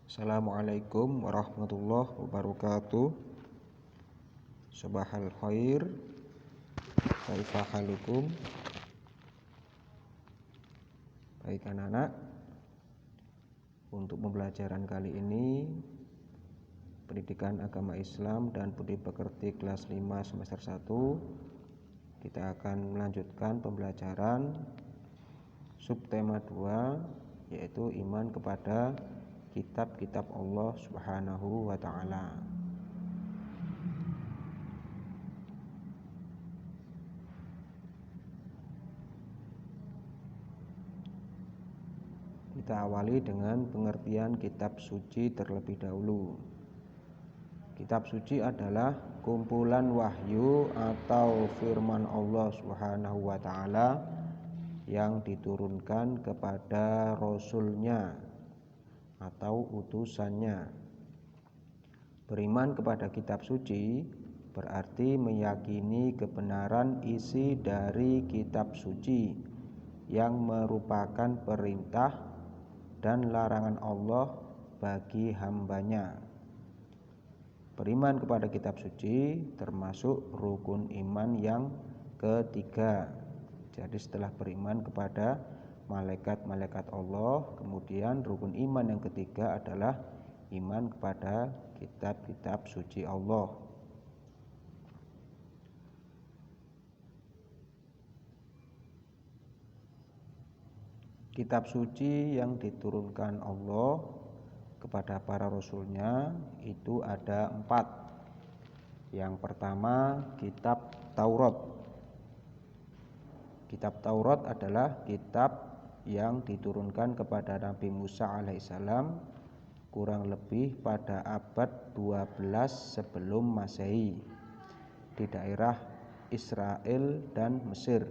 Assalamualaikum warahmatullahi wabarakatuh. Subahal khair. Kaifa halukum? Baik anak-anak, untuk pembelajaran kali ini Pendidikan Agama Islam dan Budi Pekerti kelas 5 semester 1, kita akan melanjutkan pembelajaran subtema 2, yaitu iman kepada kitab-kitab Allah Subhanahu wa ta'ala. Kita awali dengan pengertian kitab suci terlebih dahulu. Kitab suci adalah kumpulan wahyu atau firman Allah Subhanahu wa ta'ala yang diturunkan kepada Rasulnya atau utusannya. Beriman kepada kitab suci berarti meyakini kebenaran isi dari kitab suci yang merupakan perintah dan larangan Allah bagi hambanya. Beriman kepada kitab suci termasuk rukun iman yang ketiga. Jadi setelah beriman kepada malaikat-malaikat Allah, kemudian rukun iman yang ketiga adalah iman kepada kitab-kitab suci Allah. Kitab suci yang diturunkan Allah kepada para rasulnya itu ada 4. Yang pertama, kitab Taurat. Kitab Taurat adalah kitab yang diturunkan kepada Nabi Musa alaihissalam kurang lebih pada abad 12 sebelum Masehi di daerah Israel dan Mesir.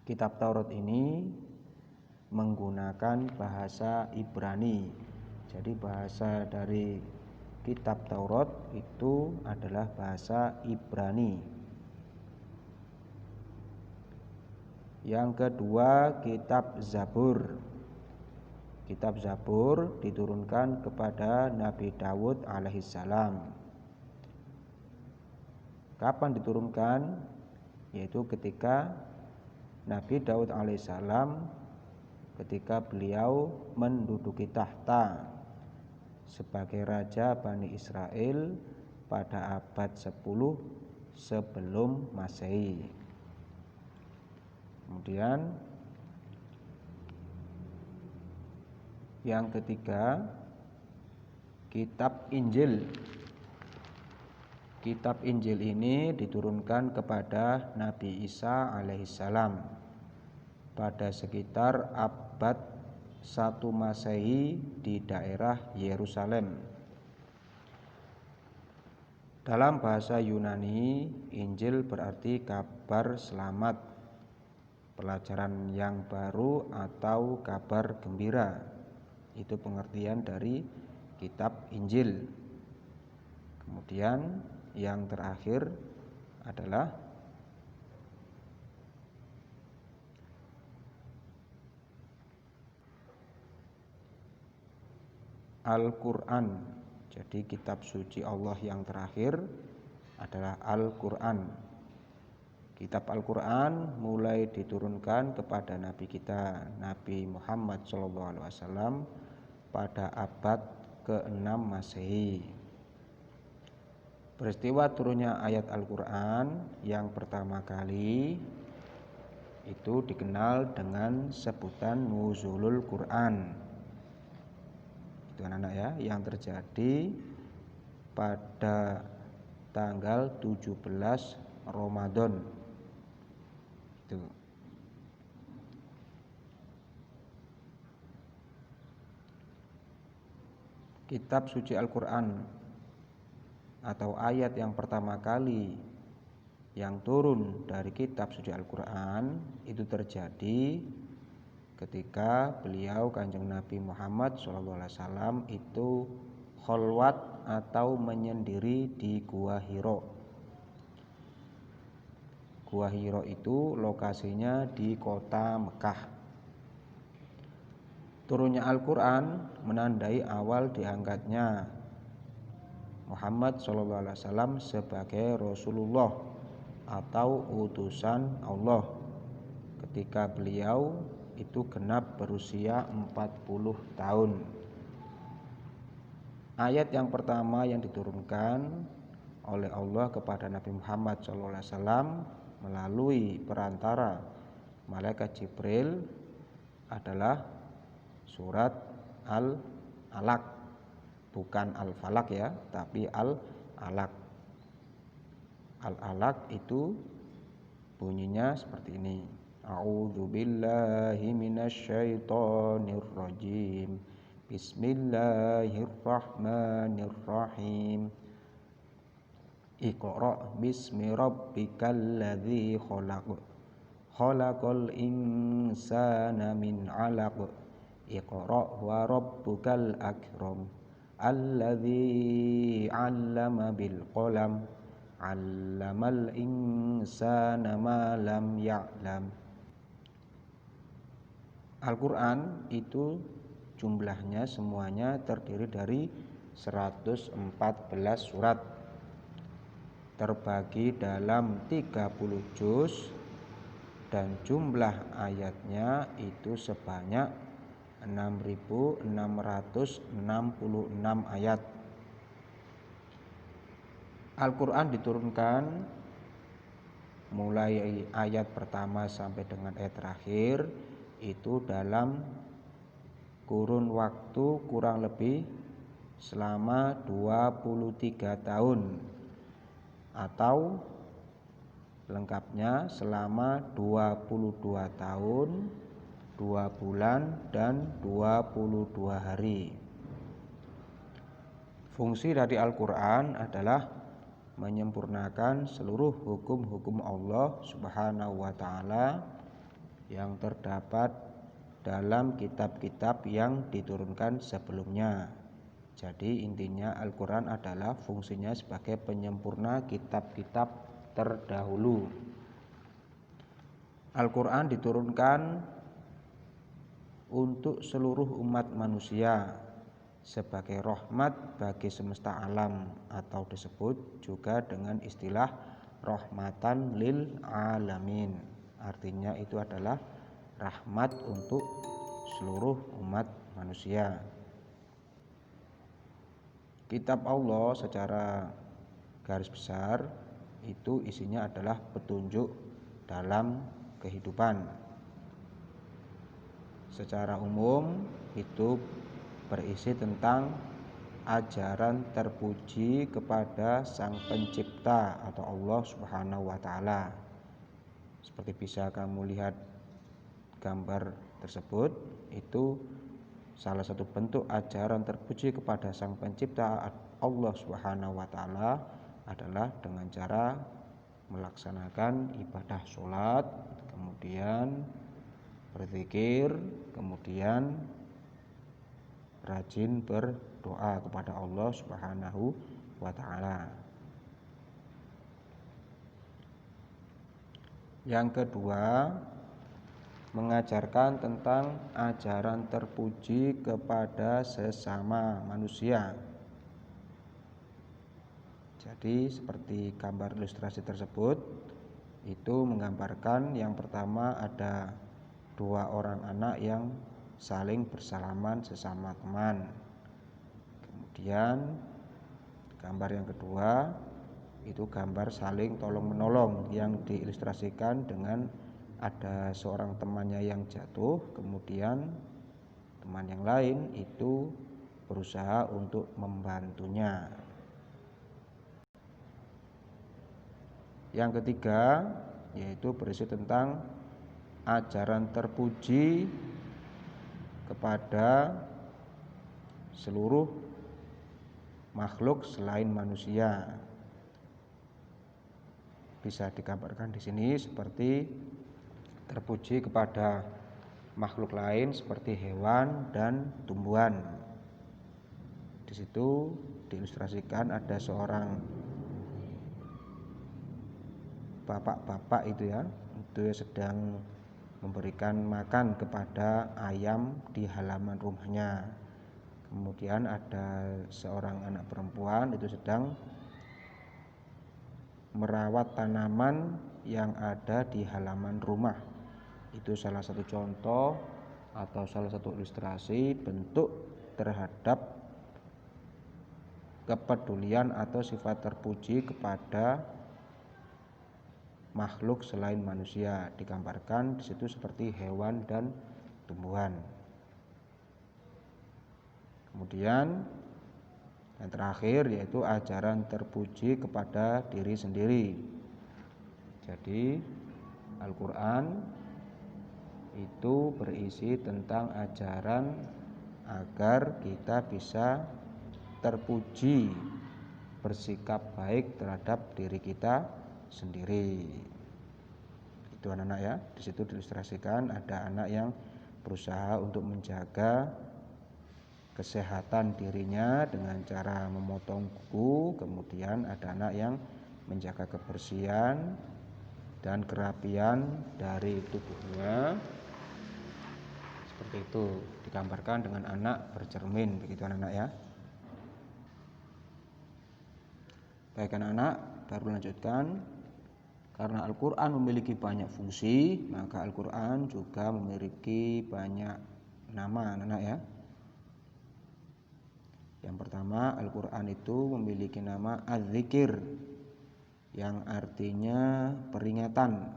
Kitab Taurat ini menggunakan bahasa Ibrani. Jadi bahasa dari kitab Taurat itu adalah bahasa Ibrani. Yang kedua, kitab Zabur. Kitab Zabur diturunkan kepada Nabi Daud alaihissalam. Kapan diturunkan? Yaitu ketika Nabi Daud alaihissalam ketika beliau menduduki tahta sebagai raja Bani Israel pada abad 10 sebelum Masehi. Kemudian yang ketiga, kitab Injil. Kitab Injil ini diturunkan kepada Nabi Isa alaihissalam pada sekitar abad 1 Masehi di daerah Yerusalem. Dalam bahasa Yunani, Injil berarti kabar selamat, pelajaran yang baru atau kabar gembira. Itu pengertian dari kitab Injil. Kemudian yang terakhir adalah Al-Quran. Jadi kitab suci Allah yang terakhir adalah Al-Quran. Kitab Al-Quran mulai diturunkan kepada Nabi kita, Nabi Muhammad SAW pada abad ke-6 Masehi. Peristiwa turunnya ayat Al-Quran yang pertama kali itu dikenal dengan sebutan Nuzulul Quran. Itu anak-anak ya, yang terjadi pada tanggal 17 Ramadan. Itu. Kitab suci Al-Quran atau ayat yang pertama kali yang turun dari kitab suci Al-Quran itu terjadi ketika beliau Kanjeng Nabi Muhammad SAW itu kholwat atau menyendiri di Gua Hiro. Gua Hiro itu lokasinya di kota Mekah. Turunnya Al-Quran menandai awal diangkatnya Muhammad SAW sebagai Rasulullah atau utusan Allah ketika beliau itu genap berusia 40 tahun. Ayat yang pertama yang diturunkan oleh Allah kepada Nabi Muhammad SAW melalui perantara malaikat Jibril adalah surat Al-Alaq, bukan Al-Falaq ya, tapi Al-Alaq. Al-Alaq itu bunyinya seperti ini. A'udzu billahi minasyaitonir rajim. Bismillahirrahmanirrahim. Iqra' bismi rabbikal ladzi khalaq. Khalaqal insana min 'alaq. Iqra' wa rabbukal akram. Alladzi 'allama bil qalam. 'Allamal insana ma lam ya'lam. Al-Quran itu jumlahnya semuanya terdiri dari 114 surat, terbagi dalam 30 juz, dan jumlah ayatnya itu sebanyak 6.666 ayat. Al-Quran diturunkan mulai ayat pertama sampai dengan ayat terakhir itu dalam kurun waktu kurang lebih selama 23 tahun atau lengkapnya selama 22 tahun 2 bulan dan 22 hari. Fungsi dari Al-Quran adalah menyempurnakan seluruh hukum-hukum Allah Subhanahu wa ta'ala yang terdapat dalam kitab-kitab yang diturunkan sebelumnya. Jadi intinya Al-Quran adalah fungsinya sebagai penyempurna kitab-kitab terdahulu. Al-Quran diturunkan untuk seluruh umat manusia sebagai rahmat bagi semesta alam, atau disebut juga dengan istilah rahmatan lil alamin. Artinya itu adalah rahmat untuk seluruh umat manusia. Kitab Allah secara garis besar itu isinya adalah petunjuk dalam kehidupan. Secara umum itu berisi tentang ajaran terpuji kepada Sang Pencipta atau Allah Subhanahu wa ta'ala. Seperti bisa kamu lihat gambar tersebut, itu salah satu bentuk ajaran terpuji kepada Sang Pencipta Allah Subhanahu wa ta'ala adalah dengan cara melaksanakan ibadah sholat, kemudian berzikir, kemudian rajin berdoa kepada Allah Subhanahu wa ta'ala. Yang kedua, mengajarkan tentang ajaran terpuji kepada sesama manusia. Jadi seperti gambar ilustrasi tersebut, itu menggambarkan yang pertama ada 2 orang anak yang saling bersalaman sesama teman. Kemudian gambar yang kedua itu gambar saling tolong menolong yang diilustrasikan dengan ada seorang temannya yang jatuh, kemudian teman yang lain itu berusaha untuk membantunya. Yang ketiga yaitu berisi tentang ajaran terpuji kepada seluruh makhluk selain manusia. Bisa digambarkan di sini seperti terpuji kepada makhluk lain seperti hewan dan tumbuhan. Di situ diilustrasikan ada seorang bapak-bapak itu sedang memberikan makan kepada ayam di halaman rumahnya. Kemudian ada seorang anak perempuan itu sedang merawat tanaman yang ada di halaman rumah. Itu salah satu contoh atau salah satu ilustrasi bentuk terhadap kepedulian atau sifat terpuji kepada makhluk selain manusia. Digambarkan di situ seperti hewan dan tumbuhan. Kemudian yang terakhir yaitu ajaran terpuji kepada diri sendiri. Jadi Al-Quran itu berisi tentang ajaran agar kita bisa terpuji, bersikap baik terhadap diri kita sendiri. Itu anak-anak ya. Di situ diilustrasikan ada anak yang berusaha untuk menjaga kesehatan dirinya dengan cara memotong kuku. Kemudian ada anak yang menjaga kebersihan dan kerapian dari tubuhnya. Seperti itu digambarkan dengan anak bercermin, begitu anak-anak ya. Baik anak-anak, baru lanjutkan. Karena Al-Quran memiliki banyak fungsi, maka Al-Quran juga memiliki banyak nama anak-anak ya. Yang pertama, Al-Quran itu memiliki nama Az-Zikir, yang artinya peringatan.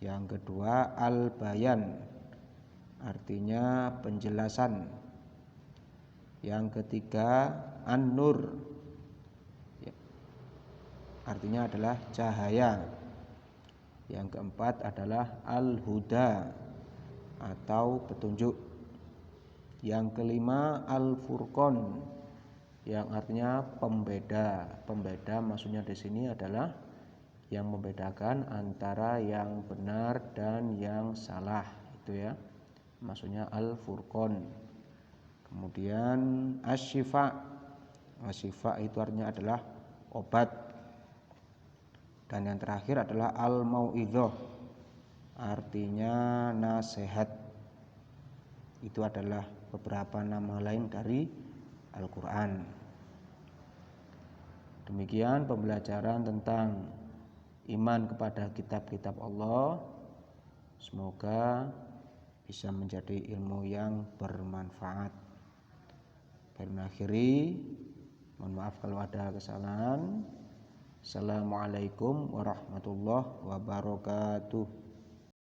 Yang kedua, Al-Bayan, artinya penjelasan. Yang ketiga, An-Nur, artinya adalah cahaya. Yang keempat adalah Al-Huda, atau petunjuk. Yang kelima Al-Furqan, yang artinya pembeda. Pembeda maksudnya di sini adalah yang membedakan antara yang benar dan yang salah, itu ya. Maksudnya Al-Furqan. Kemudian Asy-Syifa. Asy-Syifa itu artinya adalah obat. Dan yang terakhir adalah Al-Mau'idhah, artinya nasihat. Itu adalah beberapa nama lain dari Al-Quran. Demikian pembelajaran tentang iman kepada kitab-kitab Allah. Semoga bisa menjadi ilmu yang bermanfaat. Baik, mengakhiri, mohon maaf kalau ada kesalahan. Assalamualaikum warahmatullahi wabarakatuh.